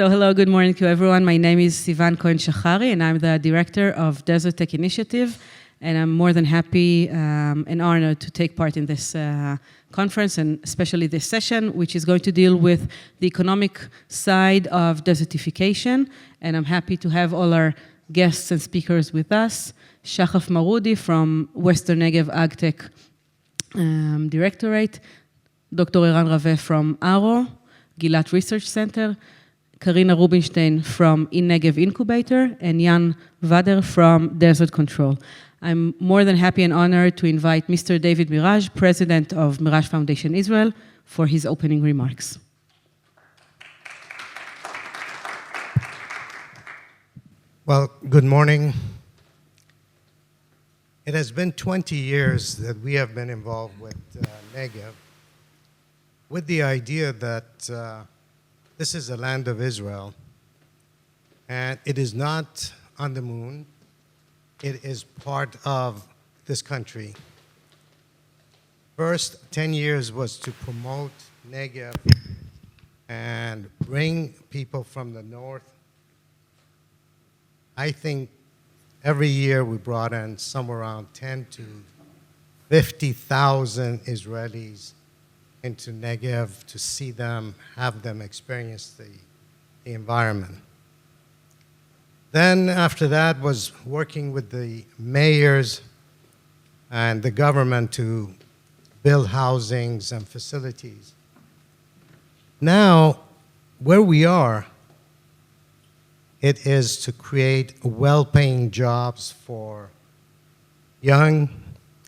So hello, good morning to everyone. My name is Sivan Cohen Shachari, and I'm the director of DeserTech Initiative. And I'm more than happy and honored to take part in this conference, and especially this session, which is going to deal with the economic side of desertification. And I'm happy to have all our guests and speakers with us. Shahaf Maroodi from Western Negev AgTech Directorate, Dr. Eran Raveh from ARO, Gilat Research Center, Karina Rubinstein from Negev Incubator, and Jan Vader from Desert Control. I'm more than happy and honored to invite Mr. David Merage, President of Merage Foundation Israel, for his opening remarks. Well, good morning. It has been 20 years that we have been involved with Negev, with the idea that this is the land of Israel, and it is not on the moon. It is part of this country. First 10 years was to promote Negev and bring people from the north. I think every year we brought in somewhere around 10 to 50,000 Israelis into Negev to see them, have them experience the environment. Then after that was working with the mayors and the government to build housings and facilities. Now, where we are, it is to create well-paying jobs for young,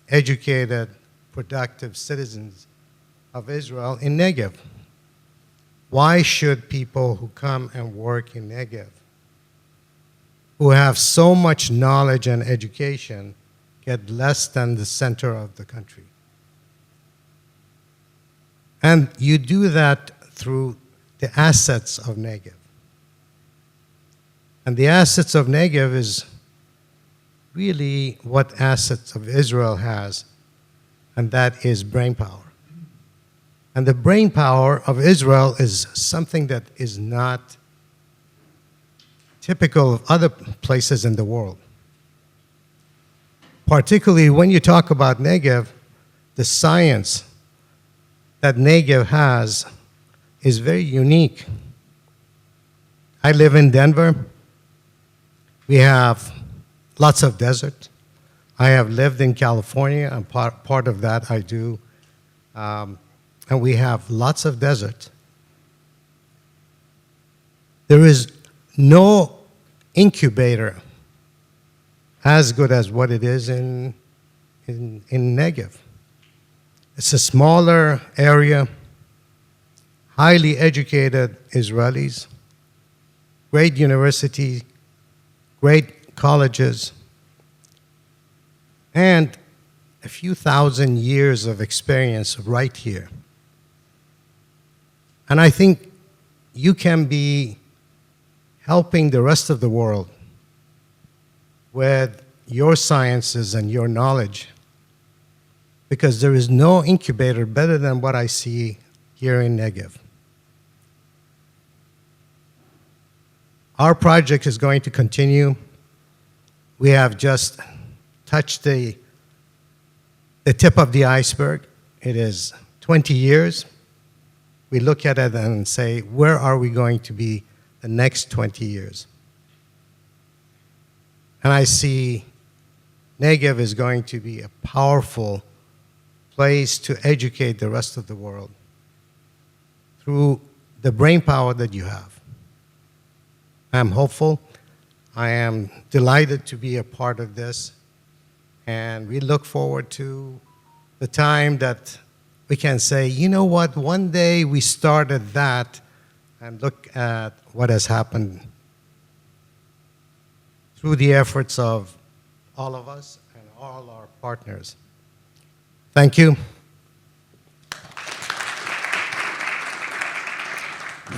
educated, productive citizens of Israel in Negev. Why should people who come and work in Negev, who have so much knowledge and education, get less than the center of the country? And you do that through the assets of Negev. And the assets of Negev is really what assets of Israel has, and that is brain power. And the brain power of Israel is something that is not typical of other places in the world. Particularly when you talk about Negev, the science that Negev has is very unique. I live in Denver. We have lots of desert. I have lived in California, and part of that I do. And we have lots of desert. There is no incubator as good as what it is in Negev. It's a smaller area, highly educated Israelis, great university, great colleges, and a few thousand years of experience right here. And I think you can be helping the rest of the world with your sciences and your knowledge, because there is no incubator better than what I see here in Negev. Our project is going to continue. We have just touched the tip of the iceberg. It is 20 years. We look at it and say, where are we going to be the next 20 years? And I see Negev is going to be a powerful place to educate the rest of the world through the brain power that you have. I'm hopeful. I am delighted to be a part of this. And we look forward to the time that we can say, you know what, one day we started that, and look at what has happened through the efforts of all of us and all our partners. Thank you.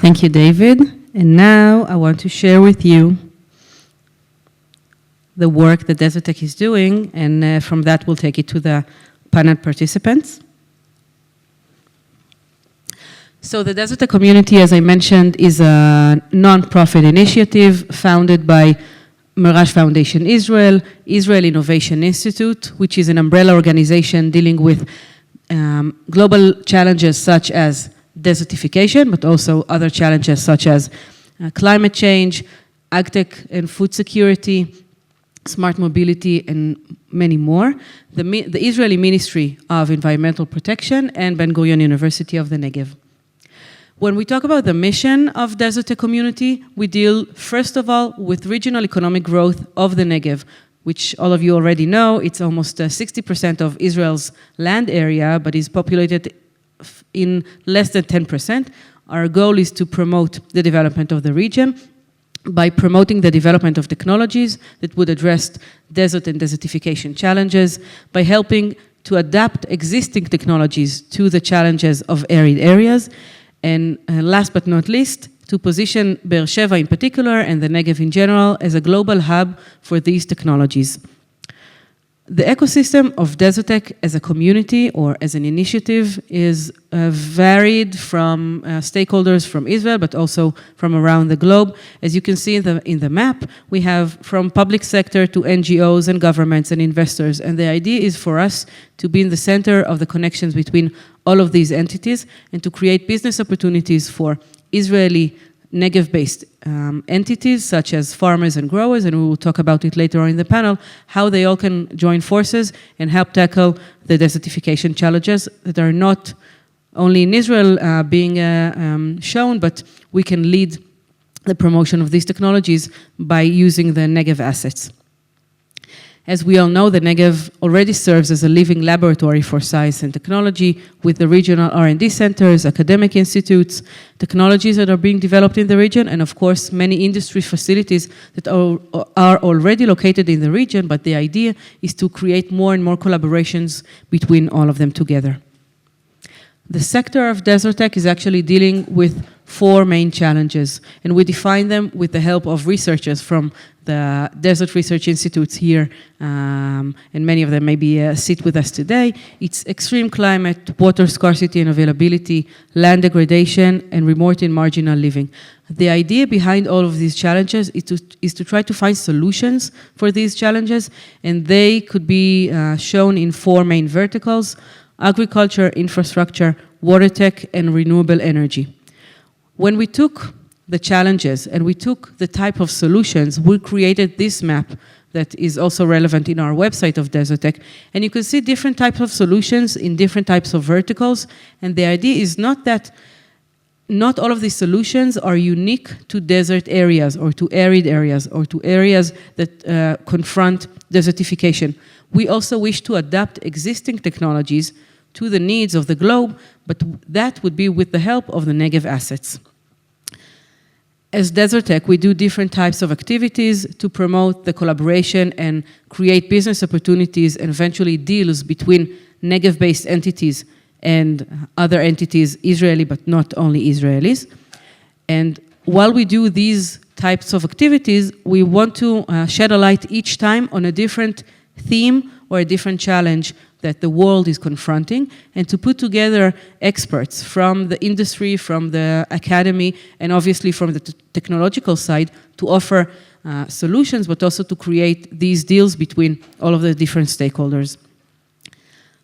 Thank you, David. And now I want to share with you the work that DeserTech is doing, and from that we'll take it to the panel participants. So the DeserTech community, as I mentioned, is a non-profit initiative founded by Merage Foundation Israel, Israel Innovation Institute, which is an umbrella organization dealing with global challenges such as desertification, but also other challenges such as climate change, agtech and food security, smart mobility, and many more. The Israeli Ministry of Environmental Protection and Ben-Gurion University of the Negev. When we talk about the mission of DeserTech community, we deal, first of all, with regional economic growth of the Negev, which all of you already know. It's almost 60% of Israel's land area, but is populated in less than 10%. Our goal is to promote the development of the region by promoting the development of technologies that would address desert and desertification challenges, by helping to adapt existing technologies to the challenges of arid areas, and last but not least, to position Be'er Sheva in particular and the Negev in general as a global hub for these technologies. The ecosystem of DeserTech as a community or as an initiative is varied from stakeholders from Israel, but also from around the globe. As you can see in the map, we have from public sector to NGOs and governments and investors. And the idea is for us to be in the center of the connections between all of these entities and to create business opportunities for Israeli Negev-based entities such as farmers and growers, and we will talk about it later on in the panel, how they all can join forces and help tackle the desertification challenges that are not only in Israel being shown, but we can lead the promotion of these technologies by using the Negev assets. As we all know, the Negev already serves as a living laboratory for science and technology with the regional R&D centers, academic institutes, technologies that are being developed in the region, and of course, many industry facilities that are already located in the region, but the idea is to create more and more collaborations between all of them together. The sector of DeserTech is actually dealing with 4 main challenges, and we define them with the help of researchers from the Desert Research Institutes here, and many of them maybe sit with us today. It's extreme climate, water scarcity and availability, land degradation, and remote and marginal living. The idea behind all of these challenges is to try to find solutions for these challenges, and they could be shown in 4 main verticals: agriculture, infrastructure, water tech, and renewable energy. When we took the challenges and we took the type of solutions, we created this map that is also relevant in our website of DeserTech. And you can see different types of solutions in different types of verticals. And the idea is not that not all of these solutions are unique to desert areas or to arid areas or to areas that confront desertification. We also wish to adapt existing technologies to the needs of the globe, but that would be with the help of the Negev assets. As DeserTech, we do different types of activities to promote the collaboration and create business opportunities and eventually deals between Negev-based entities and other entities, Israeli, but not only Israelis. And while we do these types of activities, we want to shed a light each time on a different theme or a different challenge that the world is confronting, and to put together experts from the industry, from the academy, and obviously from the technological side to offer solutions, but also to create these deals between all of the different stakeholders.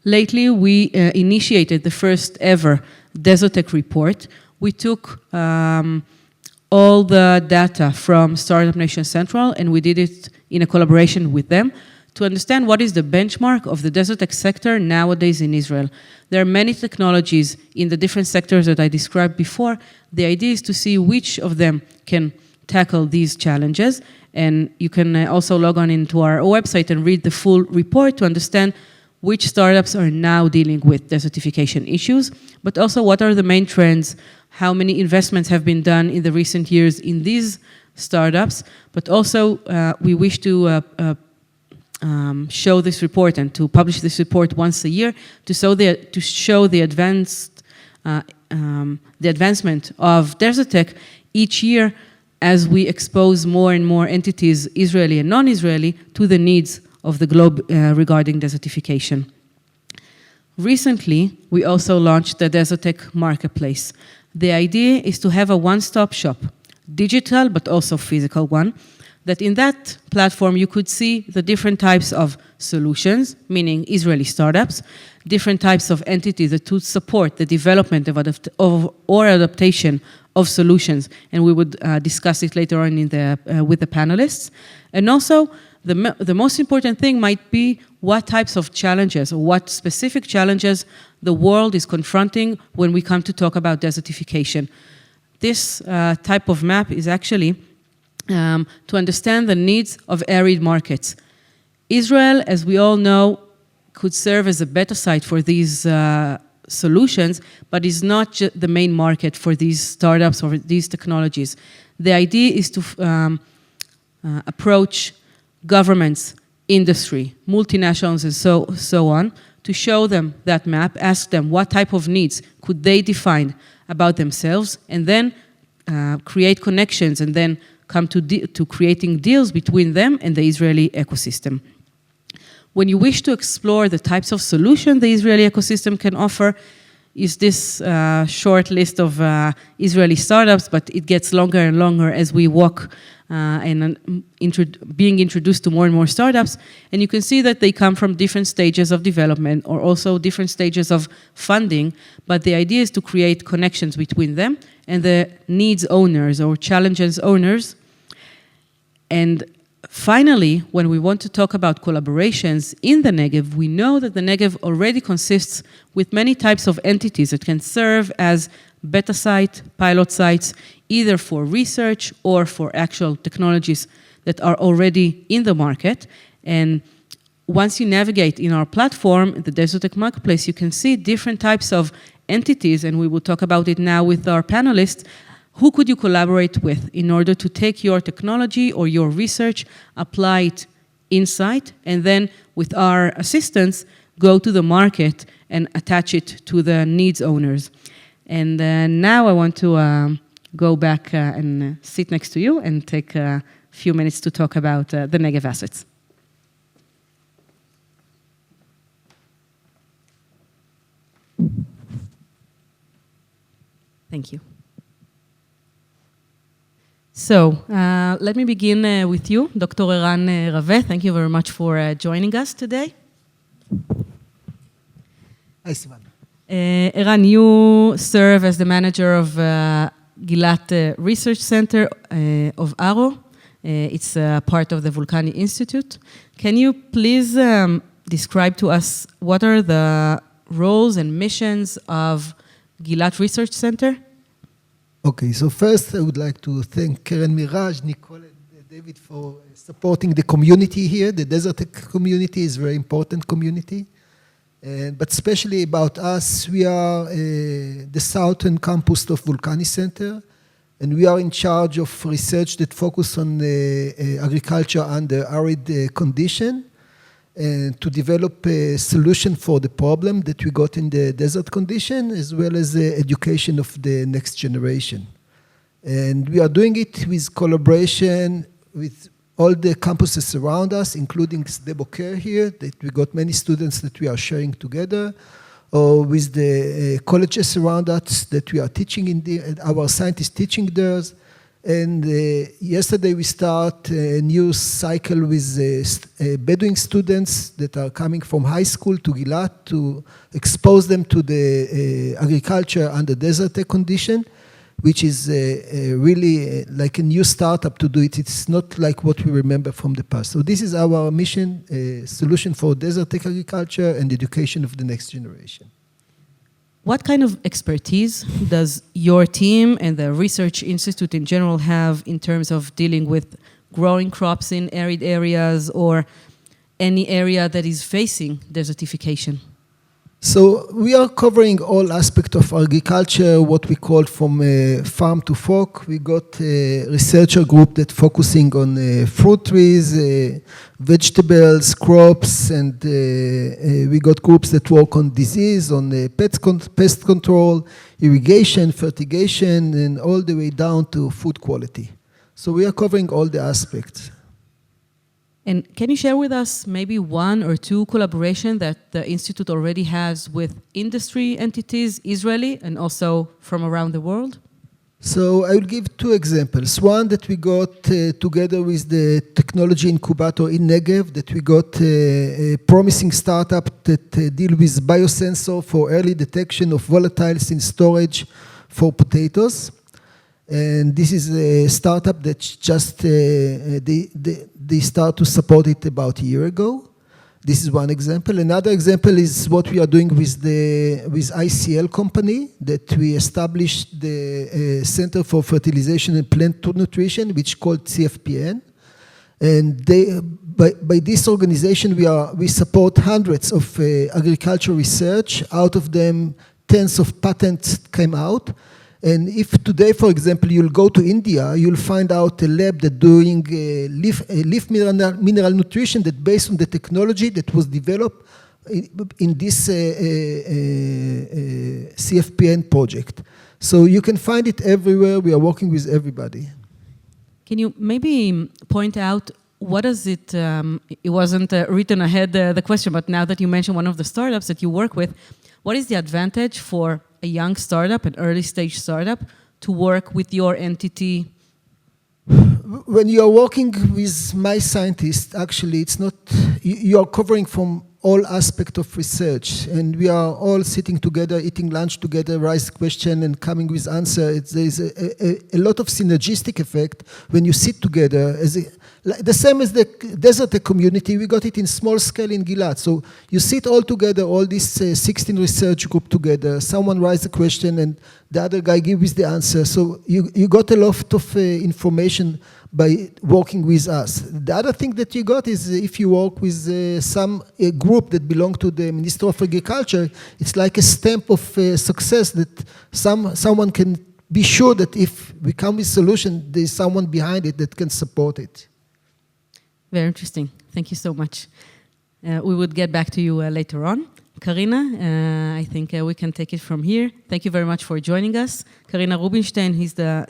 Lately, we initiated the first ever DeserTech report. We took all the data from Startup Nation Central, and we did it in a collaboration with them, to understand what is the benchmark of the DeserTech sector nowadays in Israel. There are many technologies in the different sectors that I described before. The idea is to see which of them can tackle these challenges. And you can also log on into our website and read the full report to understand which startups are now dealing with desertification issues, but also what are the main trends, how many investments have been done in the recent years in these startups, but also we wish to show this report and to publish this report once a year to show the advancement of DeserTech each year as we expose more and more entities, Israeli and non-Israeli, to the needs of the globe regarding desertification. Recently, we also launched the DeserTech Marketplace. The idea is to have a one-stop shop, digital but also physical one, that in that platform you could see the different types of solutions, meaning Israeli startups, different types of entities that would support the development or adaptation of solutions, and we would discuss it later on with the panelists. And also, the most important thing might be what types of challenges, or what specific challenges the world is confronting when we come to talk about desertification. This type of map is actually to understand the needs of arid markets. Israel, as we all know, could serve as a beta site for these solutions, but is not the main market for these startups or these technologies. The idea is to approach governments, industry, multinationals, and so on, to show them that map, ask them what type of needs could they define about themselves, and then create connections, and then come to creating deals between them and the Israeli ecosystem. When you wish to explore the types of solutions the Israeli ecosystem can offer, is this short list of Israeli startups, but it gets longer and longer as we walk and being introduced to more and more startups. And you can see that they come from different stages of development or also different stages of funding, but the idea is to create connections between them and the needs owners or challenges owners. And finally, when we want to talk about collaborations in the Negev, we know that the Negev already consists with many types of entities that can serve as beta site, pilot sites, either for research or for actual technologies that are already in the market. And once you navigate in our platform, the DeserTech Marketplace, you can see different types of entities, and we will talk about it now with our panelists. Who could you collaborate with in order to take your technology or your research, apply it inside, and then with our assistance, go to the market and attach it to the needs owners. And now I want to go back and sit next to you and take a few minutes to talk about the Negev assets. Thank you. So let me begin with you, Dr. Eran Raveh. Thank you very much for joining us today. Hi, Sivan. Eran, you serve as the manager of Gilat Research Center of ARO. It's part of the Vulcani Institute. Can you please describe to us what are the roles and missions of Gilat Research Center? Okay, so first I would like to thank Karen, Merage, Nicole, and David for supporting the community here. The DeserTech community is a very important community. But especially about us, we are the southern campus of Vulcani Center, and we are in charge of research that focus on agriculture under arid condition, and to develop a solution for the problem that we got in the desert condition, as well as the education of the next generation. And we are doing it with collaboration with all the campuses around us, including Sde Boker here, that we got many students that we are sharing together, or with the colleges around us that we are teaching our scientists teaching theirs. And yesterday we start a new cycle with Bedouin students that are coming from high school to Gilat to expose them to the agriculture under DeserTech condition, which is really like a new startup to do it. It's not like what we remember from the past. So this is our mission, solution for DeserTech agriculture and education of the next generation. What kind of expertise does your team and the Research Institute in general have in terms of dealing with growing crops in arid areas or any area that is facing desertification? So we are covering all aspects of agriculture, what we call from farm to fork. We got a researcher group that focusing on fruit trees, vegetables, crops, and we got groups that work on disease, on pest control, irrigation, fertigation, and all the way down to food quality. So we are covering all the aspects. And can you share with us maybe one or two collaboration that the Institute already has with industry entities, Israeli and also from around the world? So I will give two examples. One that we got together with the technology incubator in Negev, that we got a promising startup that deal with biosensor for early detection of volatiles in storage for potatoes. And this is a startup that just, they start to support it about a year ago. This is one example. Another example is what we are doing with ICL company, that we established the Center for Fertilization and Plant Nutrition, which is called CFPN. And by this organization, we support hundreds of agricultural research. Out of them, tens of patents came out. And if today, for example, you'll go to India, you'll find out a lab that doing leaf mineral nutrition that based on the technology that was developed in this CFPN project. So you can find it everywhere. We are working with everybody. Can you maybe point out what is it? It wasn't written ahead, the question, but now that you mentioned one of the startups that you work with, what is the advantage for a young startup, an early stage startup, to work with your entity? When you are working with my scientists, actually, it's not, you are covering from all aspects of research, and we are all sitting together, eating lunch together, raise question and coming with answer. There is a lot of synergistic effect when you sit together. The same as the DeserTech community, we got it in small scale in Gilad. So you sit all together, all these 16 research group together, someone writes a question and the other guy gives the answer. So you got a lot of information by working with us. The other thing that you got is if you work with a group that belong to the Minister of Agriculture, it's like a stamp of success that someone can be sure that if we come with solution, there's someone behind it that can support it. Very interesting. Thank you so much. We would get back to you later on. Karina, I think we can take it from here. Thank you very much for joining us. Karina Rubinstein,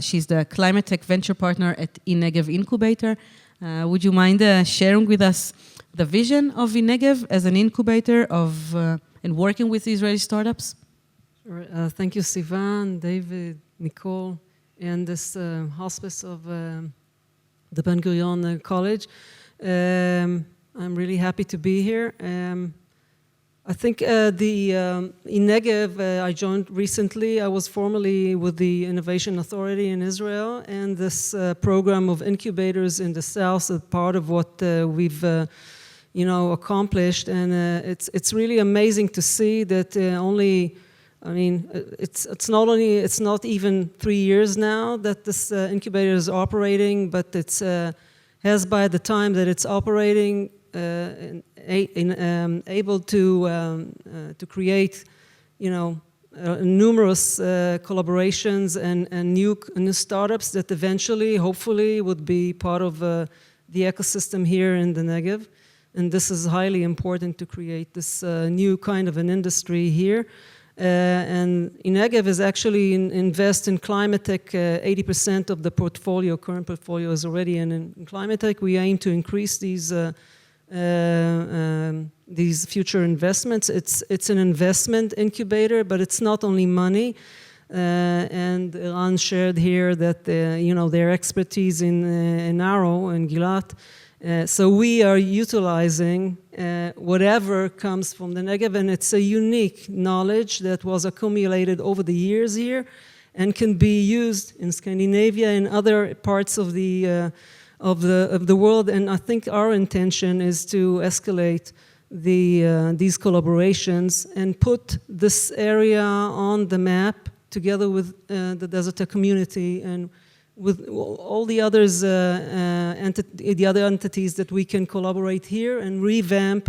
she's the Climate Tech Venture Partner at Negev Incubator. Would you mind sharing with us the vision of Negev as an incubator of and working with Israeli startups? Sure. Thank you, Sivan, David, Nicole, and this hospice of the Ben Gurion College. I'm really happy to be here. I think in Negev, I joined recently. I was formerly with the Innovation Authority in Israel, and this program of incubators in the south is part of what we've accomplished. And it's really amazing to see that it's not even 3 years now that this incubator is operating, but it's has by the time that it's operating able to create, numerous collaborations and new startups that eventually, hopefully, would be part of the ecosystem here in the Negev. And this is highly important to create this new kind of an industry here. And Negev is actually invest in climate tech. 80% of the current portfolio is already in climate tech. We aim to increase these future investments. It's an investment incubator, but it's not only money. And Eran shared here that their expertise in Arrow and Gilat. So we are utilizing whatever comes from the Negev, and it's a unique knowledge that was accumulated over the years here, and can be used in Scandinavia and other parts of the world. And I think our intention is to escalate these collaborations and put this area on the map together with the DeserTech community and with all the others, the other entities that we can collaborate here and revamp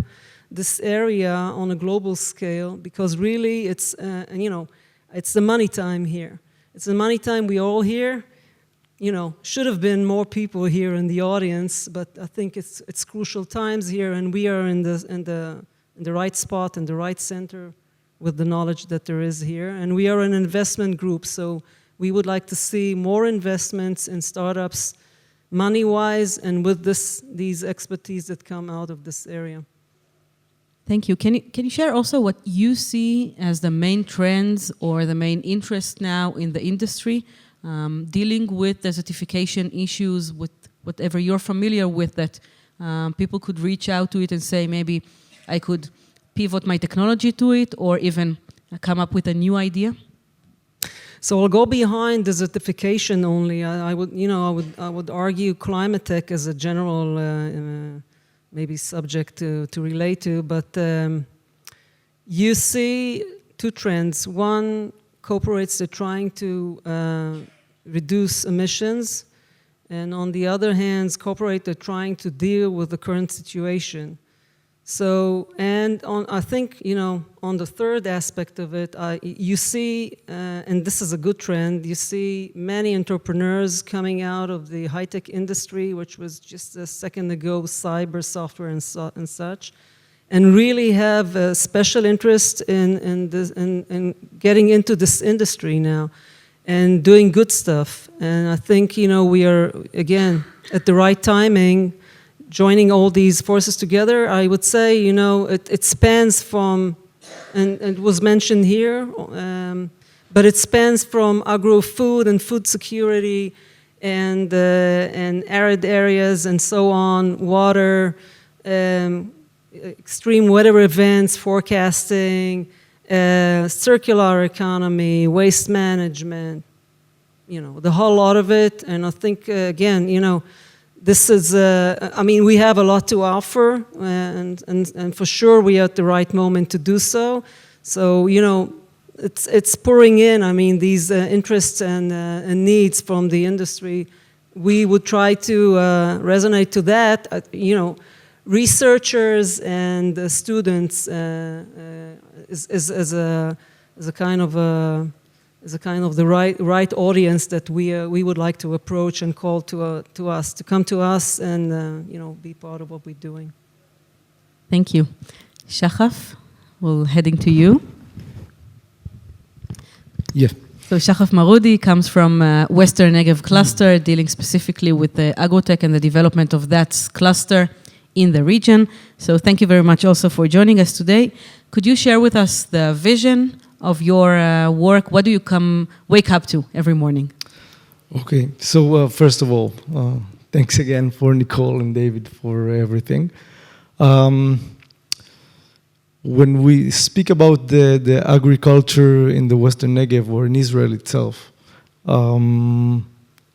this area on a global scale, because really it's it's the money time here. It's the money time. We all here. Should have been more people here in the audience, but I think it's crucial times here, and we are in the right spot, in the right center, with the knowledge that there is here. And we are an investment group, so we would like to see more investments in startups money-wise and with these expertise that come out of this area. Thank you. Can you share also what you see as the main trends or the main interest now in the industry, dealing with desertification issues, with whatever you're familiar with, that people could reach out to it and say, maybe I could pivot my technology to it, or even come up with a new idea? So I'll go behind desertification only. I would argue climate tech as a general maybe subject to relate to, but you see two trends. One, corporates are trying to reduce emissions, and on the other hand, corporates are trying to deal with the current situation. So, and I think, on the third aspect of it, you see, and this is a good trend, you see many entrepreneurs coming out of the high-tech industry, which was just a second ago, cyber software and such, and really have a special interest in getting into this industry now and doing good stuff. And I think, we are, again, at the right timing, joining all these forces together. I would say, it spans from, and it was mentioned here, but it spans from agro-food and food security and arid areas and so on, water, extreme weather events, forecasting, circular economy, waste management, the whole lot of it. And I think, again, this is, we have a lot to offer, and for sure we are at the right moment to do so. So, it's pouring in, these interests and needs from the industry. We would try to resonate to that, researchers and students is a kind of the right audience that we would like to approach and call to us, to come to us and be part of what we're doing. Thank you. Shahaf, we're heading to you. Yeah. So Shahaf Maroodi comes from Western Negev cluster, dealing specifically with the agrotech and the development of that cluster in the region. So thank you very much also for joining us today. Could you share with us the vision of your work? What do you wake up to every morning? Okay, so first of all, thanks again for Nicole and David for everything. When we speak about the agriculture in the Western Negev or in Israel itself,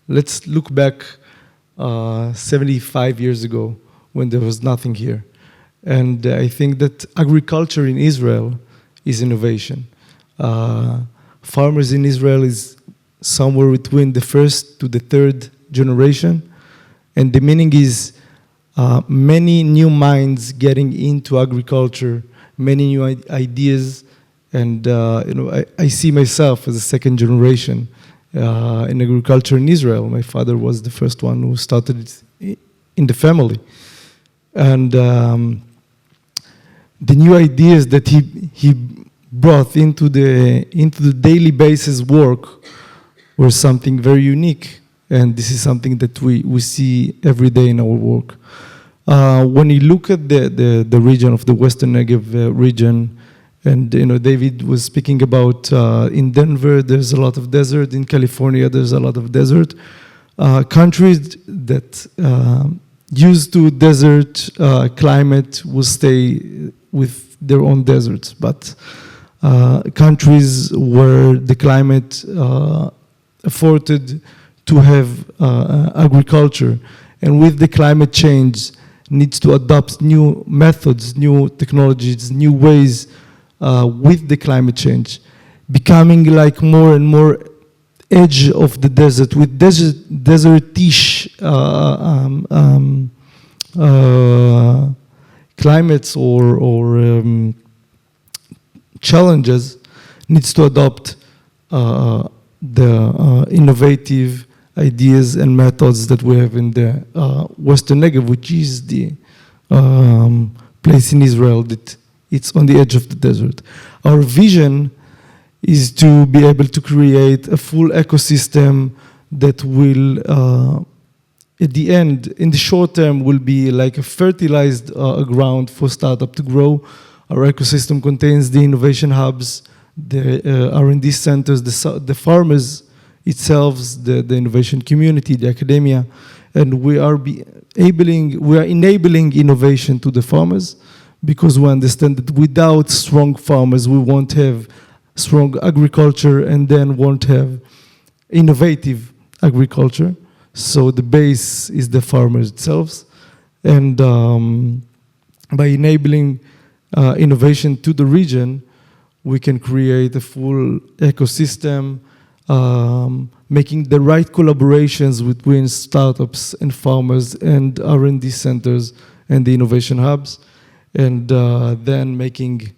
let's look back 75 years ago when there was nothing here. And I think that agriculture in Israel is innovation. Farmers in Israel is somewhere between the first to the third generation, and the meaning is many new minds getting into agriculture, many new ideas, and I see myself as a second generation in agriculture in Israel. My father was the first one who started it in the family, and the new ideas that he brought into the daily basis work were something very unique, and this is something that we see every day in our work. When you look at the region of the Western Negev region, and David was speaking about in Denver there's a lot of desert, in California there's a lot of desert. Countries that used to desert climate will stay with their own deserts, but countries where the climate afforded to have agriculture, and with the climate change needs to adopt new methods, new technologies, new ways with the climate change, becoming like more and more edge of the desert, with desertish climates or challenges, needs to adopt the innovative ideas and methods that we have in the Western Negev, which is the place in Israel that it's on the edge of the desert. Our vision is to be able to create a full ecosystem that will at the end, in the short term, will be like a fertilized ground for startup to grow. Our ecosystem contains the innovation hubs, the R&D centers, the farmers itself, the innovation community, the academia, and we are enabling innovation to the farmers, because we understand that without strong farmers, we won't have strong agriculture, and then won't have innovative agriculture. So the base is the farmers themselves, and by enabling innovation to the region, we can create a full ecosystem, making the right collaborations between startups and farmers and R&D centers and the innovation hubs, and then making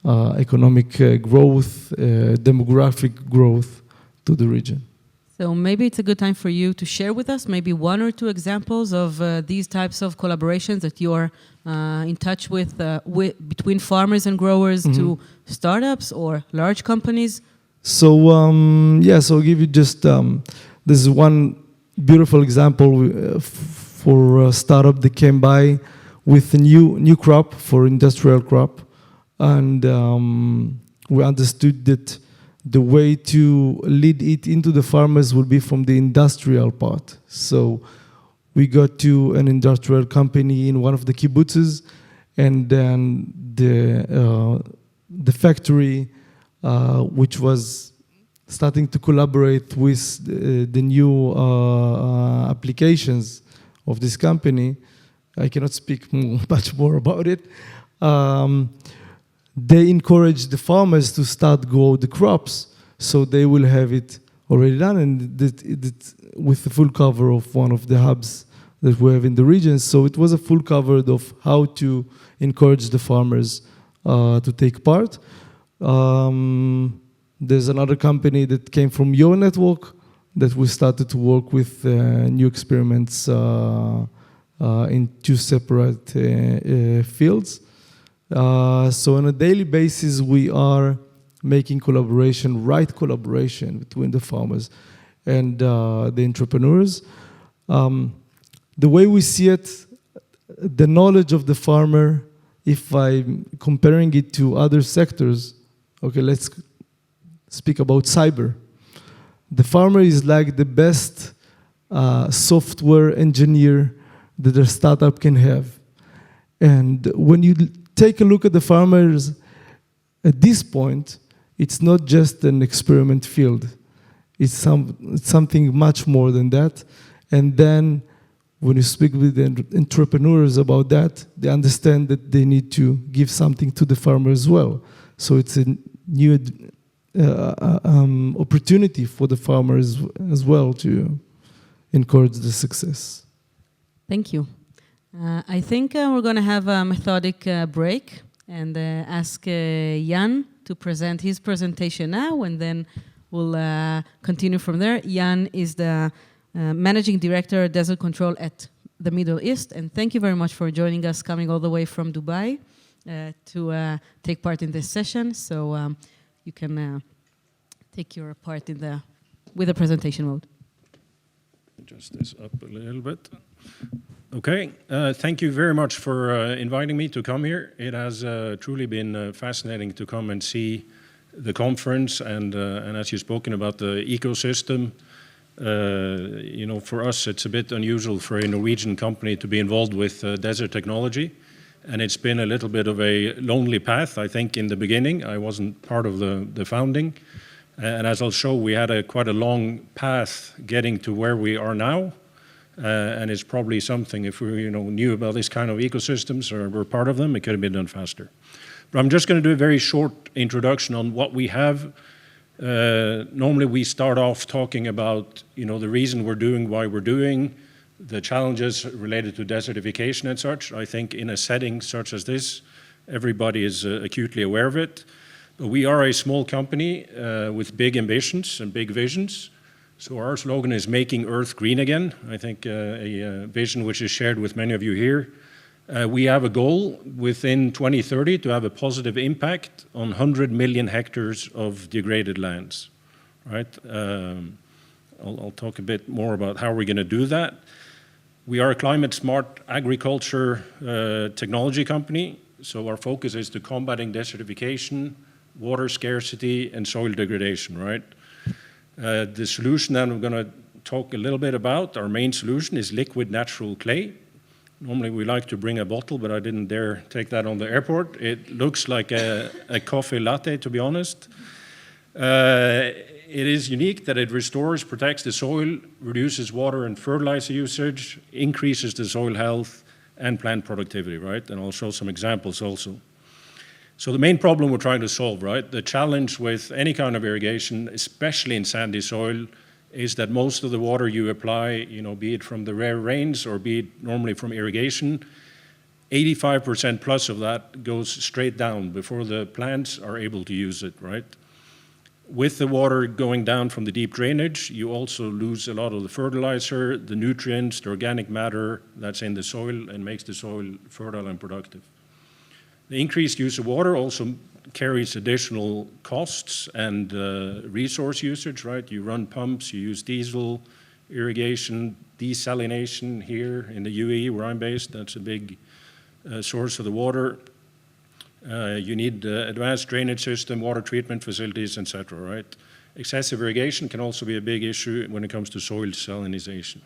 economic growth, demographic growth to the region. So maybe it's a good time for you to share with us maybe one or two examples of these types of collaborations that you're in touch with between farmers and growers to startups or large companies. So so I'll give you just this is one beautiful example for a startup that came by with a new crop for industrial crop, and we understood that the way to lead it into the farmers will be from the industrial part. So we got to an industrial company in one of the kibbutzes, and then the factory, which was starting to collaborate with the new applications of this company. I cannot speak much more about it. They encourage the farmers to start grow the crops, so they will have it already done, and with the full cover of one of the hubs that we have in the region. So it was a full cover of how to encourage the farmers to take part. There's another company that came from your network that we started to work with new experiments in two separate fields. So on a daily basis, we are making right collaboration between the farmers and the entrepreneurs. The way we see it, the knowledge of the farmer, if I'm comparing it to other sectors, okay, let's speak about cyber. The farmer is like the best software engineer that a startup can have. And when you take a look at the farmers at this point, it's not just an experiment field. It's something much more than that. And then when you speak with the entrepreneurs about that, they understand that they need to give something to the farmer as well. So it's a new opportunity for the farmers as well to encourage the success. Thank you. I think we're going to have a methodic break and ask Jan to present his presentation now, and then we'll continue from there. Jan is the Managing Director of Desert Control at the Middle East, and thank you very much for joining us, coming all the way from Dubai to take part in this session. So you can take your part with the presentation mode. Adjust this up a little bit. Okay, thank you very much for inviting me to come here. It has truly been fascinating to come and see the conference, and as you've spoken about the ecosystem. You know, for us, it's a bit unusual for a Norwegian company to be involved with desert technology, and it's been a little bit of a lonely path. I think in the beginning, I wasn't part of the founding, and as I'll show, we had quite a long path getting to where we are now. And it's probably something, if we knew about this kind of ecosystems or were part of them, it could have been done faster. But I'm just going to do a very short introduction on what we have. Normally we start off talking about the reason we're doing why we're doing, the challenges related to desertification and such. I think in a setting such as this, everybody is acutely aware of it. But we are a small company with big ambitions and big visions. So our slogan is making Earth green again. I think a vision which is shared with many of you here. We have a goal within 2030 to have a positive impact on 100 million hectares of degraded lands, right? I'll talk a bit more about how we're going to do that. We are a climate smart agriculture technology company, so our focus is to combating desertification, water scarcity, and soil degradation, right? The solution that I'm gonna talk a little bit about, our main solution is liquid natural clay. Normally we like to bring a bottle, but I didn't dare take that on the airport. It looks like a coffee latte, to be honest. It is unique that it restores, protects the soil, reduces water and fertilizer usage, increases the soil health and plant productivity, right? And I'll show some examples also. So the main problem we're trying to solve, right? The challenge with any kind of irrigation, especially in sandy soil, is that most of the water you apply, be it from the rare rains or be it normally from irrigation, 85% plus of that goes straight down before the plants are able to use it, right? With the water going down from the deep drainage, you also lose a lot of the fertilizer, the nutrients, the organic matter that's in the soil and makes the soil fertile and productive. The increased use of water also carries additional costs and resource usage, right? You run pumps, you use diesel, irrigation, desalination here in the UAE where I'm based, that's a big source of the water. You need advanced drainage system, water treatment facilities, etc., right? Excessive irrigation can also be a big issue when it comes to soil salinization.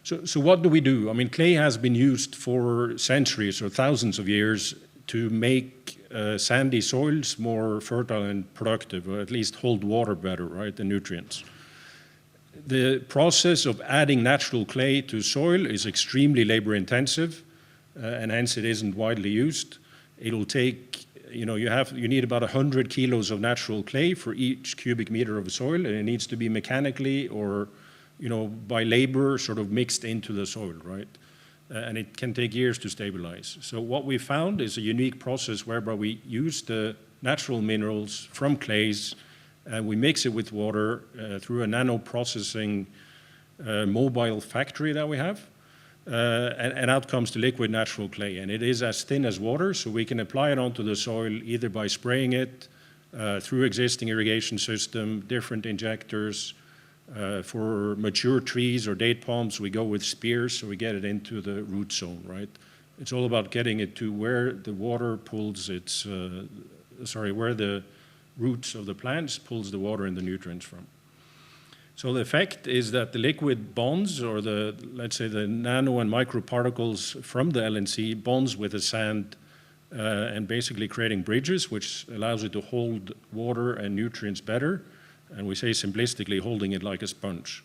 So what do we do? I mean, clay has been used for centuries or thousands of years to make sandy soils more fertile and productive, or at least hold water better, right, the nutrients. The process of adding natural clay to soil is extremely labor intensive, and hence it isn't widely used. It'll take, you need about 100 kilos of natural clay for each cubic meter of soil, and it needs to be mechanically or, by labor sort of mixed into the soil, right? And it can take years to stabilize. So what we found is a unique process whereby we use the natural minerals from clays and we mix it with water through a nano-processing mobile factory that we have. And out comes the liquid natural clay. And it is as thin as water, so we can apply it onto the soil either by spraying it through existing irrigation system, different injectors. For mature trees or date palms, we go with spears, so we get it into the root zone, right? It's all about getting it to where the water pulls its, where the roots of the plants pulls the water and the nutrients from. So the effect is that the liquid bonds, or let's say the nano and microparticles from the LNC bonds with the sand and basically creating bridges, which allows it to hold water and nutrients better. And we say simplistically holding it like a sponge,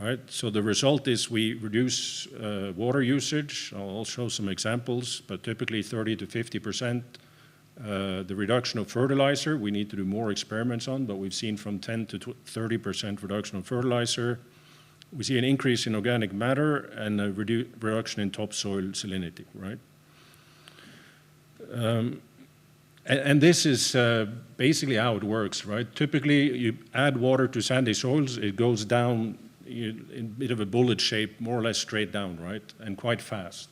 right? So the result is we reduce water usage. I'll show some examples, but typically 30 to 50%. The reduction of fertilizer, we need to do more experiments on, but we've seen from 10 to 30% reduction of fertilizer. We see an increase in organic matter and a reduction in topsoil salinity, right? And this is basically how it works, right? Typically, you add water to sandy soils, it goes down in a bit of a bullet shape, more or less straight down, right? And quite fast.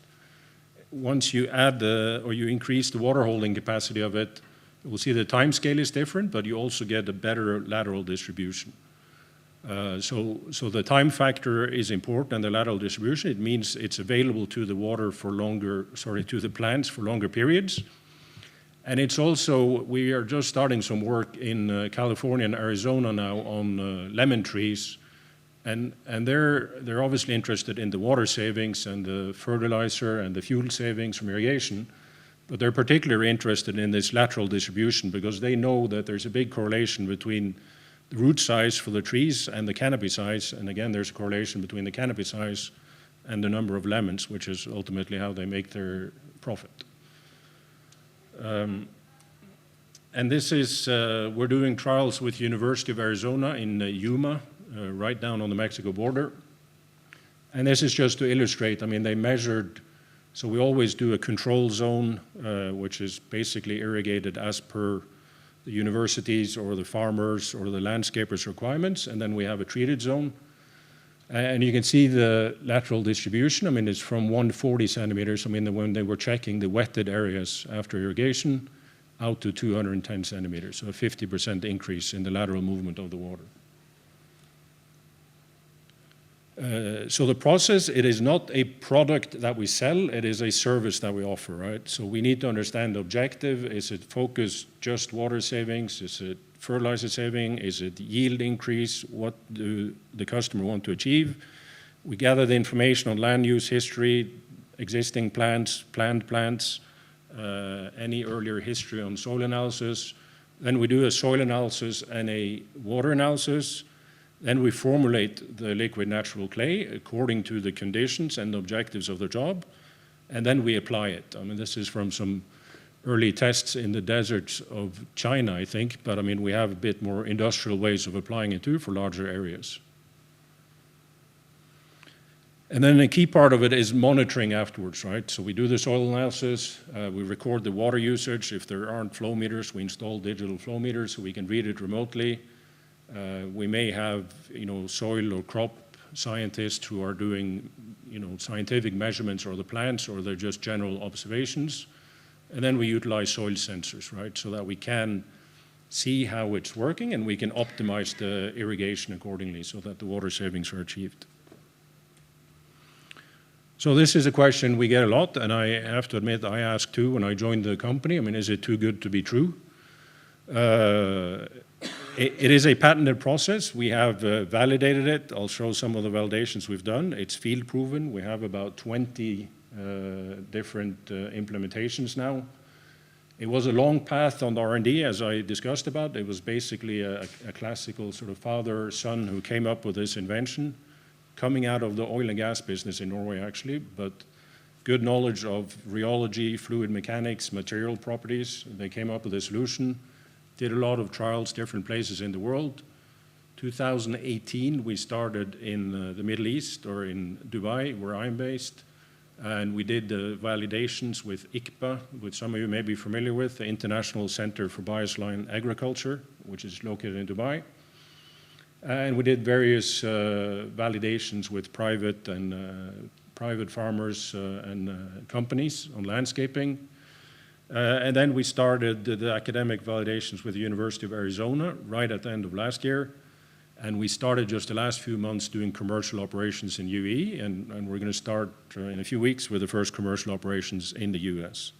Once you add or you increase the water holding capacity of it, we'll see the time scale is different, but you also get a better lateral distribution. So the time factor is important, and the lateral distribution, it means it's available to the water for to the plants for longer periods. And it's also, we are just starting some work in California and Arizona now on lemon trees. And they're obviously interested in the water savings and the fertilizer and the fuel savings from irrigation, but they're particularly interested in this lateral distribution because they know that there's a big correlation between the root size for the trees and the canopy size. And again, there's a correlation between the canopy size and the number of lemons, which is ultimately how they make their profit. And this is, we're doing trials with University of Arizona in Yuma, right down on the Mexico border. And this is just to illustrate, I mean, they measured, so we always do a control zone, which is basically irrigated as per the universities or the farmers or the landscapers' requirements, and then we have a treated zone. And you can see the lateral distribution. I mean, it's from 140 centimeters. I mean, when they were checking the wetted areas after irrigation, out to 210 centimeters, so a 50% increase in the lateral movement of the water. So the process, it is not a product that we sell, it is a service that we offer, right? So we need to understand the objective. Is it focused just water savings? Is it fertilizer saving? Is it yield increase? What do the customer want to achieve? We gather the information on land use history, existing plants, planned plants, any earlier history on soil analysis. Then we do a soil analysis and a water analysis. Then we formulate the liquid natural clay according to the conditions and the objectives of the job, and then we apply it. I mean, this is from some early tests in the deserts of China, I think, but I mean, we have a bit more industrial ways of applying it too for larger areas. And then a key part of it is monitoring afterwards, right? So we do the soil analysis, we record the water usage. If there aren't flow meters, we install digital flow meters so we can read it remotely. We may have, soil or crop scientists who are doing, scientific measurements or the plants, or they're just general observations. And then we utilize soil sensors, right? So that we can see how it's working and we can optimize the irrigation accordingly so that the water savings are achieved. So this is a question we get a lot, and I have to admit I asked too when I joined the company. I mean, is it too good to be true? It is a patented process. We have validated it. I'll show some of the validations we've done. It's field proven. We have about 20 different implementations now. It was a long path on the R&D, as I discussed about. It was basically a classical sort of father-son who came up with this invention, coming out of the oil and gas business in Norway, actually, but good knowledge of rheology, fluid mechanics, material properties. They came up with a solution, did a lot of trials, different places in the world. 2018, we started in the Middle East, or in Dubai, where I'm based, and we did the validations with ICPA, which some of you may be familiar with, the International Center for Biosaline Agriculture, which is located in Dubai. And we did various validations with private farmers and companies on landscaping. And then we started the academic validations with the University of Arizona right at the end of last year. And we started just the last few months doing commercial operations in UAE, and we're going to start in a few weeks with the first commercial operations in the US.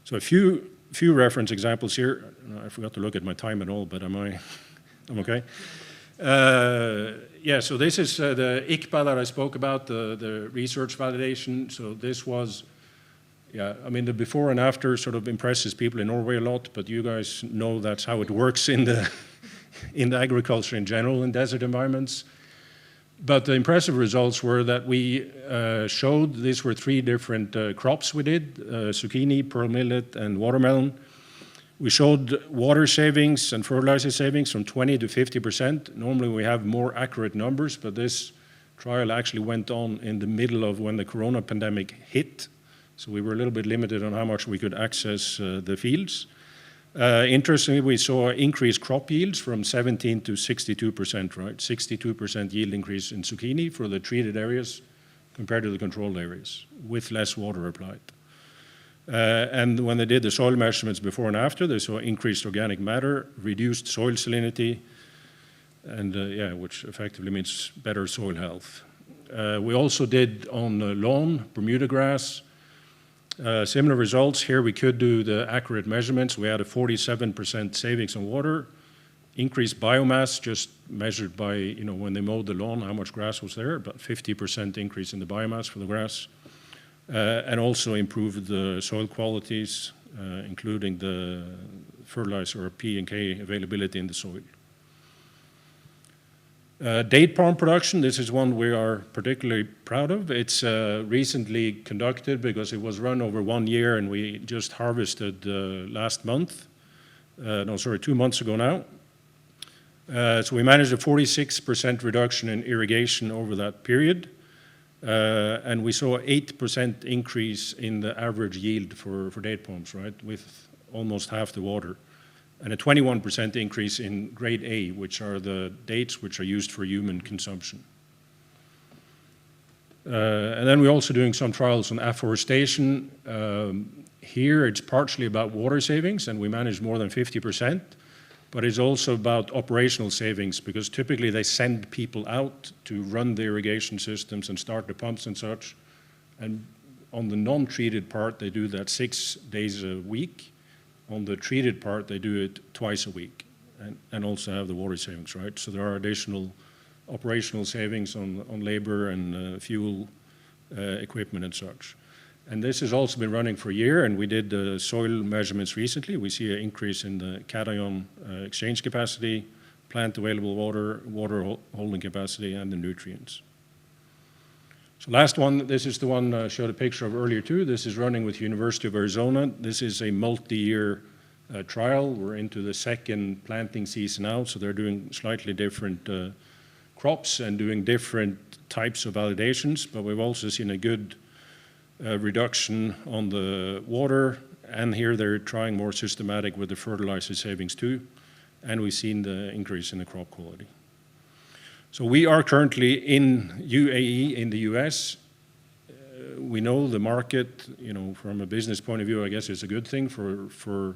So a few reference examples here. I forgot to look at my time and all, but I'm okay. So this is the ICPA that I spoke about, the research validation. So this was, the before and after sort of impresses people in Norway a lot, but you guys know that's how it works in the agriculture in general in desert environments. But the impressive results were that we showed, these were 3 different crops we did, zucchini, pearl millet, and watermelon. We showed water savings and fertilizer savings from 20 to 50%. Normally we have more accurate numbers, but this trial actually went on in the middle of when the corona pandemic hit. So we were a little bit limited on how much we could access the fields. Interestingly, we saw increased crop yields from 17 to 62%, right? 62% yield increase in zucchini for the treated areas compared to the controlled areas with less water applied. And when they did the soil measurements before and after, they saw increased organic matter, reduced soil salinity, and which effectively means better soil health. We also did on the lawn, Bermuda grass, similar results. Here we could do the accurate measurements. We had a 47% savings on water, increased biomass just measured by, when they mowed the lawn, how much grass was there, about 50% increase in the biomass for the grass. And also improved the soil qualities, including the fertilizer or P and K availability in the soil. Date palm production, this is one we are particularly proud of. It's recently conducted because it was run over 1 year and we just harvested last month. 2 months ago now. So we managed a 46% reduction in irrigation over that period. And we saw 8% increase in the average yield for date palms, right, with almost half the water. And a 21% increase in grade A, which are the dates which are used for human consumption. And then we're also doing some trials on afforestation. Here it's partially about water savings, and we managed more than 50%. but it's also about operational savings, because typically they send people out to run the irrigation systems and start the pumps and such. And on the non-treated part, they do that 6 days a week. On the treated part, they do it twice a week, and also have the water savings, right? So there are additional operational savings on labor and fuel, equipment and such. And this has also been running for a year, and we did soil measurements recently. We see an increase in the cation exchange capacity, plant available water, water holding capacity, and the nutrients. So last one, this is the one I showed a picture of earlier too. This is running with University of Arizona. This is a multi-year trial. We're into the second planting season now, so they're doing slightly different crops and doing different types of validations, but we've also seen a good reduction on the water, and here they're trying more systematic with the fertilizer savings too, and we've seen the increase in the crop quality. So we are currently in UAE in the US. We know the market, from a business point of view, I guess it's a good thing. For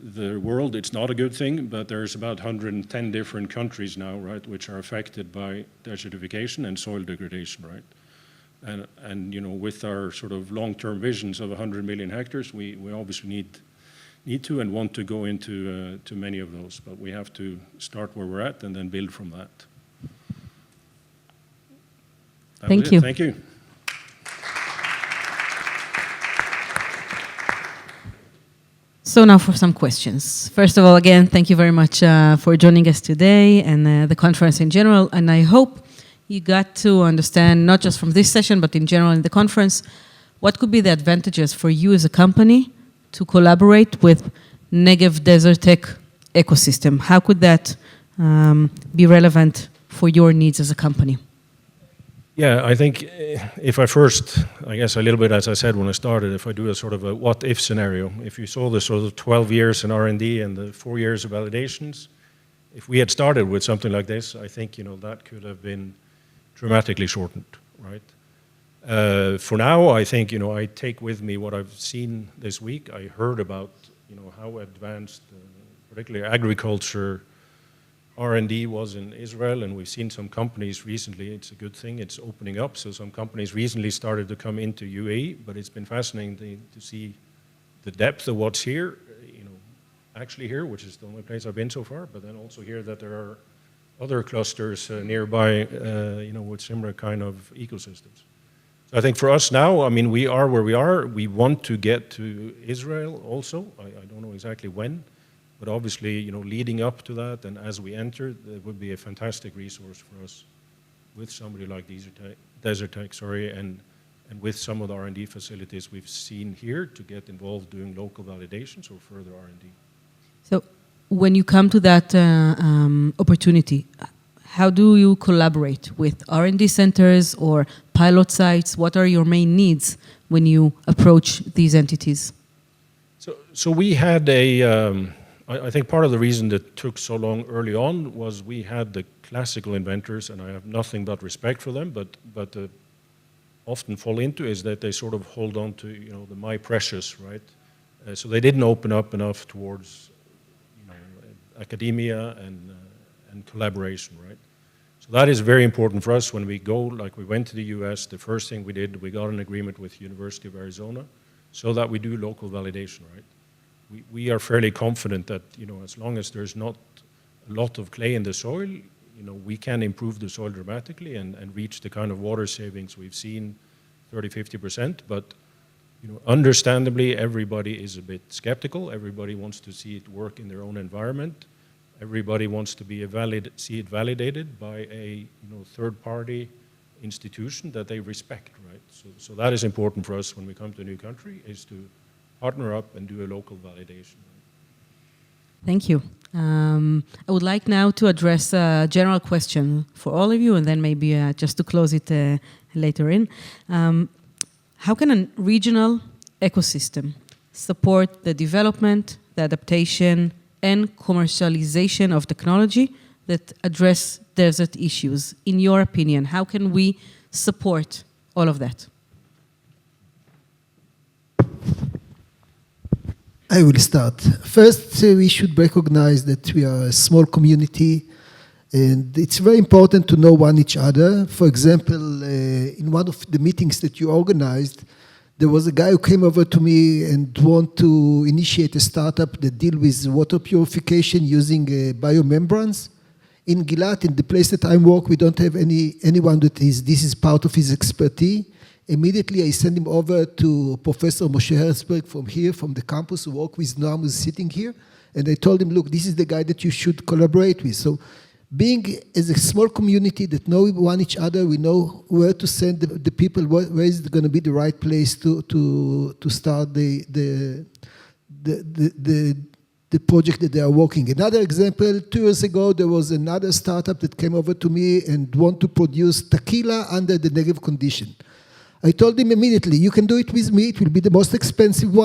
the world, it's not a good thing, but there's about 110 different countries now, right, which are affected by desertification and soil degradation, right? And with our sort of long-term visions of 100 million hectares, we obviously need to and want to go into to many of those, but we have to start where we're at and then build from that. Thank you. Thank you. So now for some questions. First of all, again, thank you very much for joining us today and the conference in general. And I hope you got to understand, not just from this session, but in general in the conference, what could be the advantages for you as a company to collaborate with Negev DeserTech ecosystem? How could that be relevant for your needs as a company? Yeah, I think if I first, I guess a little bit as I said when I started, if I do a sort of a what-if scenario, if you saw the sort of 12 years in R&D and the 4 years of validations, if we had started with something like this, I think that could have been dramatically shortened, right? For now, I think I take with me what I've seen this week. I heard about how advanced, particularly agriculture, R&D was in Israel, and we've seen some companies recently. It's a good thing. It's opening up. So some companies recently started to come into UAE, but it's been fascinating to see the depth of what's here. Actually here, which is the only place I've been so far, but then also hear that there are other clusters nearby, with similar kind of ecosystems. So I think for us now, I mean, we are where we are. We want to get to Israel also. I don't know exactly when, but obviously, leading up to that and as we enter, it would be a fantastic resource for us with somebody like DeserTech, and with some of the R&D facilities we've seen here to get involved doing local validations or further R&D. So when you come to that opportunity, how do you collaborate with R&D centers or pilot sites? What are your main needs when you approach these entities? So we had I think part of the reason that took so long early on was we had the classical inventors, and I have nothing but respect for them, but often fall into is that they sort of hold on to the my precious, right? So they didn't open up enough towards academia and collaboration, right? So that is very important for us when we go, like we went to the US, the first thing we did, we got an agreement with University of Arizona so that we do local validation, right? We are fairly confident that, as long as there's not a lot of clay in the soil, we can improve the soil dramatically and reach the kind of water savings we've seen, 30–50%. But, understandably, everybody is a bit skeptical. Everybody wants to see it work in their own environment. Everybody wants to see it validated by a third-party institution that they respect, right? So that is important for us when we come to a new country, is to partner up and do a local validation. Thank you. I would like now to address a general question for all of you, and then maybe just to close it later in. How can a regional ecosystem support the development, the adaptation, and commercialization of technology that address desert issues? In your opinion, how can we support all of that? I will start. First, we should recognize that we are a small community, and it's very important to know one each other. For example, in one of the meetings that you organized, there was a guy who came over to me and wanted to initiate a startup that deal with water purification using biomembranes. In Gilat, in the place that I work, we don't have anyone this is part of his expertise. Immediately, I send him over to Professor Moshe Herzberg from here, from the campus, who work with Noam, who's sitting here. And I told him, look, this is the guy that you should collaborate with. So being as a small community that know one each other, we know where to send the people, where is going to be the right place to start the project that they are working. Another example, 2 years ago, there was another startup that came over to me and want to produce tequila under the Negev condition. I told him immediately, you can do it with me. It will be the most expensive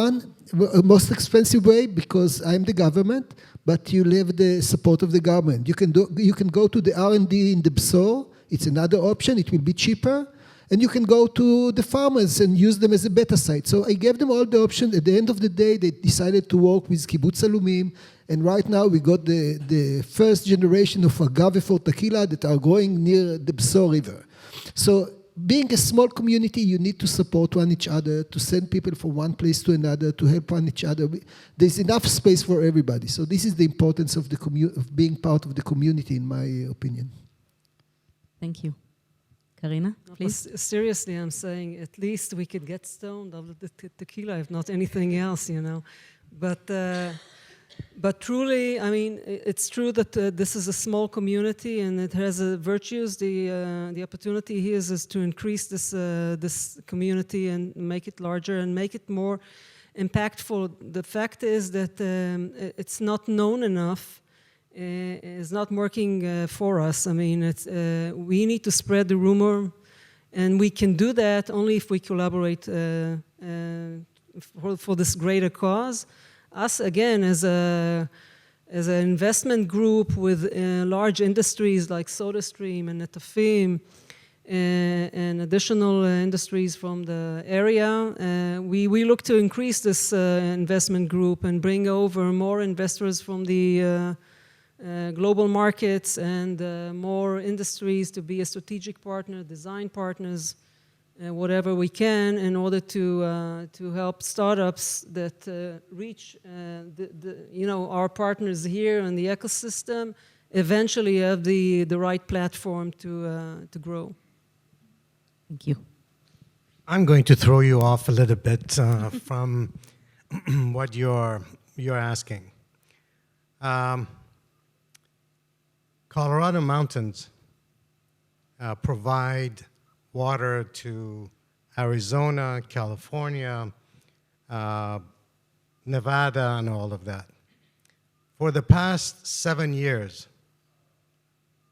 way because I'm the government, but you'll have the support of the government. You can go to the R&D in the BSOR. It's another option. It will be cheaper. And you can go to the farmers and use them as a beta site. So I gave them all the options. At the end of the day, they decided to work with Kibbutz Alumim. And right now, we got the first generation of agave for tequila that are growing near the BSOR River. So being a small community, you need to support one each other, to send people from one place to another, to help one each other. There's enough space for everybody. So this is the importance of of being part of the community, in my opinion. Thank you. Karina, please. Seriously, I'm saying at least we could get stoned of the tequila, if not anything else, you know. But truly, I mean, it's true that this is a small community and it has virtues. The opportunity here is to increase this community and make it larger and make it more impactful. The fact is that it's not known enough. It's not working for us. I mean, we need to spread the rumor, and we can do that only if we collaborate for this greater cause. Us, again, as an investment group with large industries like SodaStream and Netafim and additional industries from the area, we look to increase this investment group and bring over more investors from the global markets and more industries to be a strategic partner, design partners, whatever we can in order to help startups that reach our partners here in the ecosystem eventually have the right platform to grow. Thank you. I'm going to throw you off a little bit from what you're asking. Colorado mountains provide water to Arizona, California, Nevada, and all of that. For the past 7 years,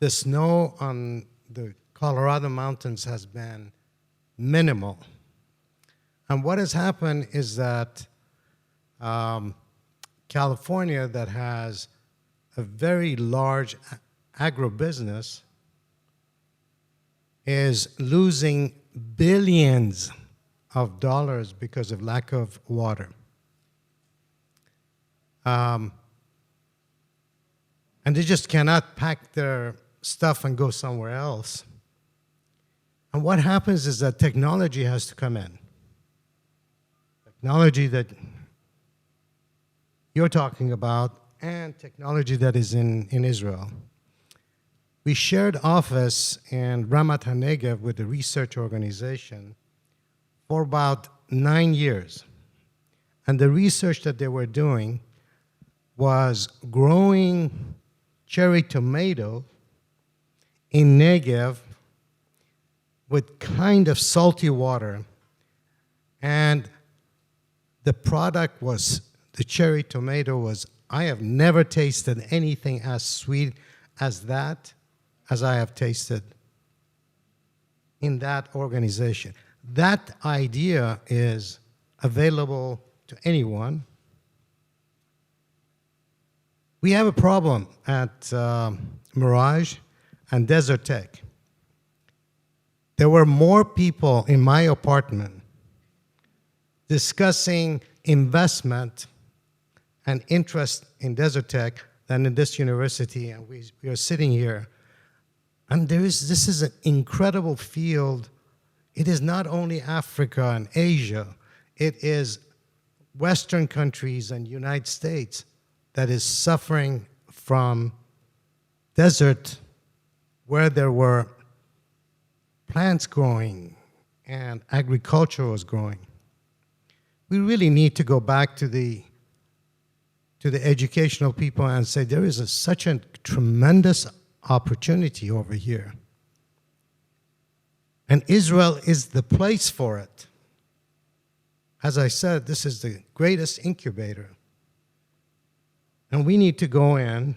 the snow on the Colorado mountains has been minimal. And what has happened is that California, that has a very large agribusiness, is losing billions of dollars because of lack of water. And they just cannot pack their stuff and go somewhere else. And what happens is that technology has to come in. Technology that you're talking about and technology that is in Israel. We shared office in Ramat HaNegev with the research organization for about 9 years. And the research that they were doing was growing cherry tomato in Negev with kind of salty water. And the product was, the cherry tomato was, I have never tasted anything as sweet as that, as I have tasted in that organization. That idea is available to anyone. We have a problem at Merage and DeserTech. There were more people in my apartment discussing investment and interest in DeserTech than in this university, and we are sitting here. And this is an incredible field. It is not only Africa and Asia, it is Western countries and United States that is suffering from desert where there were plants growing and agriculture was growing. We really need to go back to the educational people and say there is such a tremendous opportunity over here. And Israel is the place for it. As I said, this is the greatest incubator. And we need to go in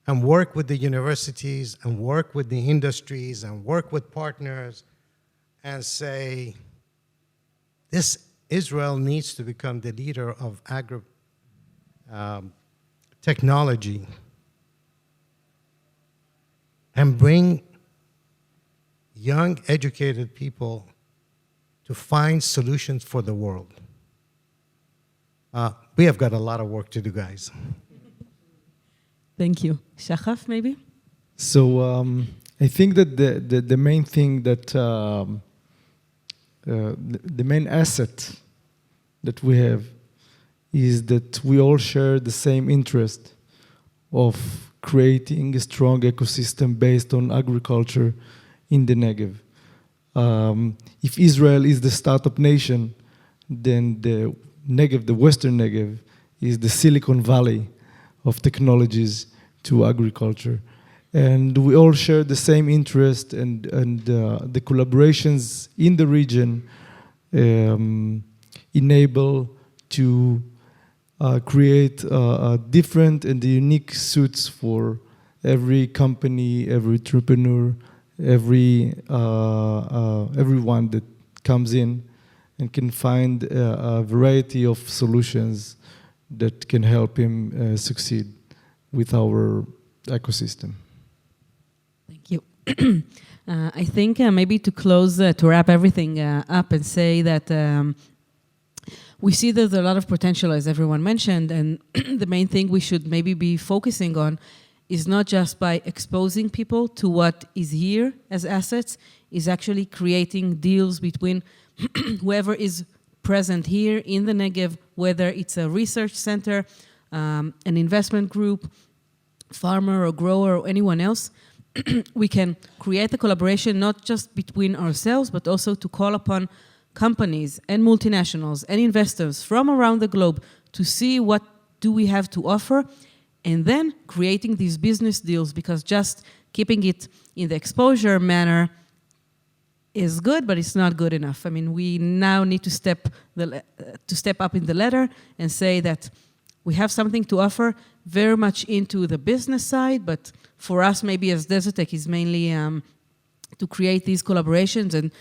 and work with the universities and work with the industries and work with partners and say, this Israel needs to become the leader of technology and bring young, educated people to find solutions for the world. We have got a lot of work to do, guys. Thank you. Shahaf, maybe? So I think that the main thing that, the main asset that we have is that we all share the same interest of creating a strong ecosystem based on agriculture in the Negev. If Israel is the startup nation, then the Negev, the Western Negev, is the Silicon Valley of technologies to agriculture. And we all share the same interest, and the collaborations in the region enable to create different and unique suits for every company, every entrepreneur, everyone that comes in and can find a variety of solutions that can help him succeed with our ecosystem. Thank you. I think maybe to close, to wrap everything up and say that we see there's a lot of potential, as everyone mentioned, and the main thing we should maybe be focusing on is not just by exposing people to what is here as assets, is actually creating deals between whoever is present here in the Negev, whether it's a research center, an investment group, farmer or grower or anyone else. We can create a collaboration not just between ourselves, but also to call upon companies and multinationals and investors from around the globe to see what do we have to offer, and then creating these business deals, because just keeping it in the exposure manner is good, but it's not good enough. I mean, we now need to step up in the ladder and say that we have something to offer very much into the business side, but for us, maybe as DeserTech is mainly to create these collaborations and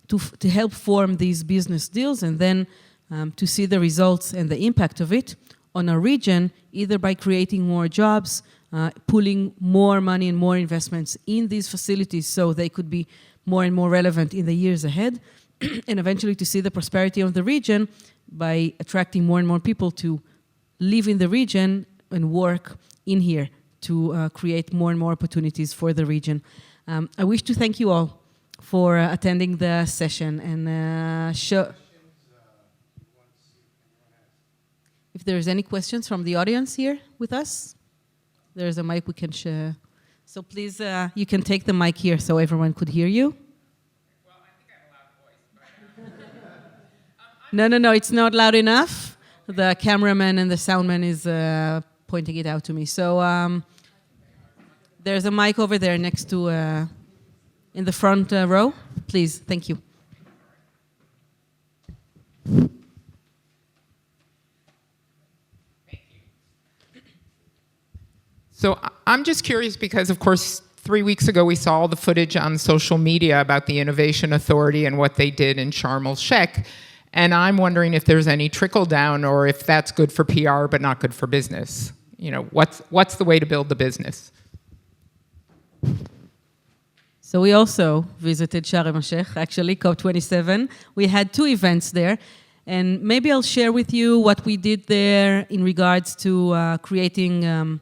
to help form these business deals, and then to see the results and the impact of it on our region, either by creating more jobs, pulling more money and more investments in these facilities so they could be more and more relevant in the years ahead, and eventually to see the prosperity of the region by attracting more and more people to live in the region and work in here to create more and more opportunities for the region. I wish to thank you all for attending the session and if there's any questions from the audience here with us, there's a mic we can share. So please, you can take the mic here so everyone could hear you. Well, I think I have a loud voice. No, it's not loud enough. The cameraman and the soundman is pointing it out to me. So there's a mic over there next to, in the front row. Please, thank you. So I'm just curious because, of course, 3 weeks ago we saw all the footage on social media about the Innovation Authority and what they did in Sharm el-Sheikh. And I'm wondering if there's any trickle down or if that's good for PR but not good for business. You know, what's the way to build the business? So we also visited Sharm el-Sheikh, actually, COP27. We had 2 events there. And maybe I'll share with you what we did there in regards to creating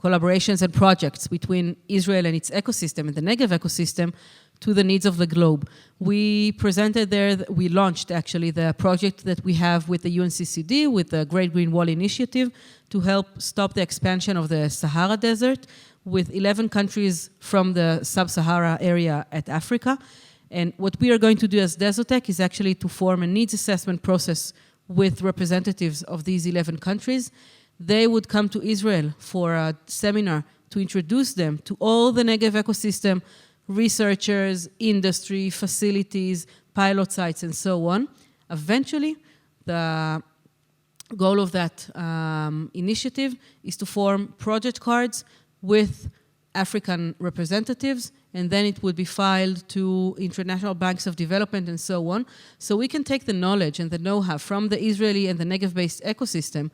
collaborations and projects between Israel and its ecosystem, and the Negev ecosystem, to the needs of the globe. We presented there, we launched actually the project that we have with the UNCCD, with the Great Green Wall Initiative, to help stop the expansion of the Sahara Desert, with 11 countries from the sub-Sahara area at Africa. And what we are going to do as DeserTech is actually to form a needs assessment process with representatives of these 11 countries. They would come to Israel for a seminar to introduce them to all the Negev ecosystem, researchers, industry, facilities, pilot sites, and so on. Eventually, the goal of that initiative is to form project cards with African representatives, and then it would be filed to international banks of development and so on. So we can take the knowledge and the know-how from the Israeli and the Negev-based ecosystem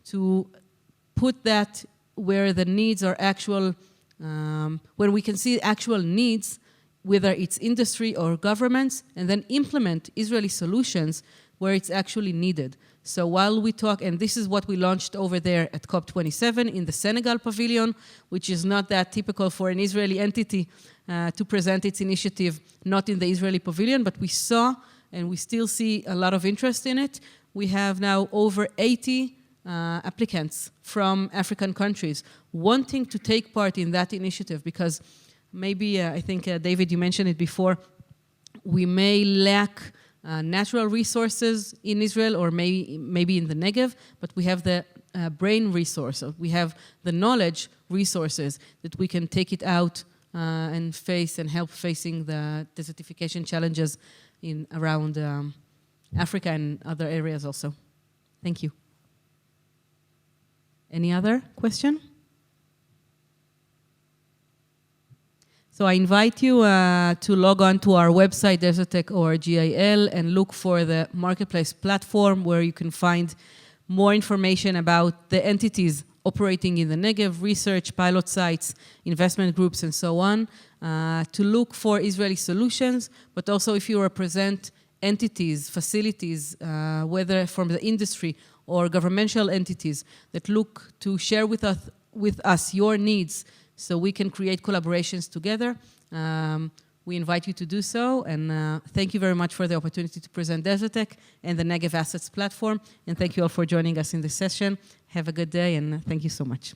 to put that where the needs are actual, when we can see actual needs, whether it's industry or governments, and then implement Israeli solutions where it's actually needed. So while we talk, and this is what we launched over there at COP27 in the Senegal Pavillion, which is not that typical for an Israeli entity to present its initiative, not in the Israeli Pavilion, but we saw, and we still see a lot of interest in it. We have now over 80 applicants from African countries wanting to take part in that initiative, because maybe, I think, David, you mentioned it before, we may lack natural resources in Israel, or maybe in the Negev, but we have the brain resource, we have the knowledge resources that we can take it out and face and help facing the desertification challenges around Africa and other areas also. Thank you. Any other question? So I invite you to log on to our website, DeserTech.org/GIL, and look for the marketplace platform where you can find more information about the entities operating in the Negev, research, pilot sites, investment groups, and so on, to look for Israeli solutions, but also if you represent entities, facilities, whether from the industry or governmental entities that look to share with us your needs so we can create collaborations together. We invite you to do so, and thank you very much for the opportunity to present DeserTech and the Negev Assets platform, and thank you all for joining us in this session. Have a good day, and thank you so much.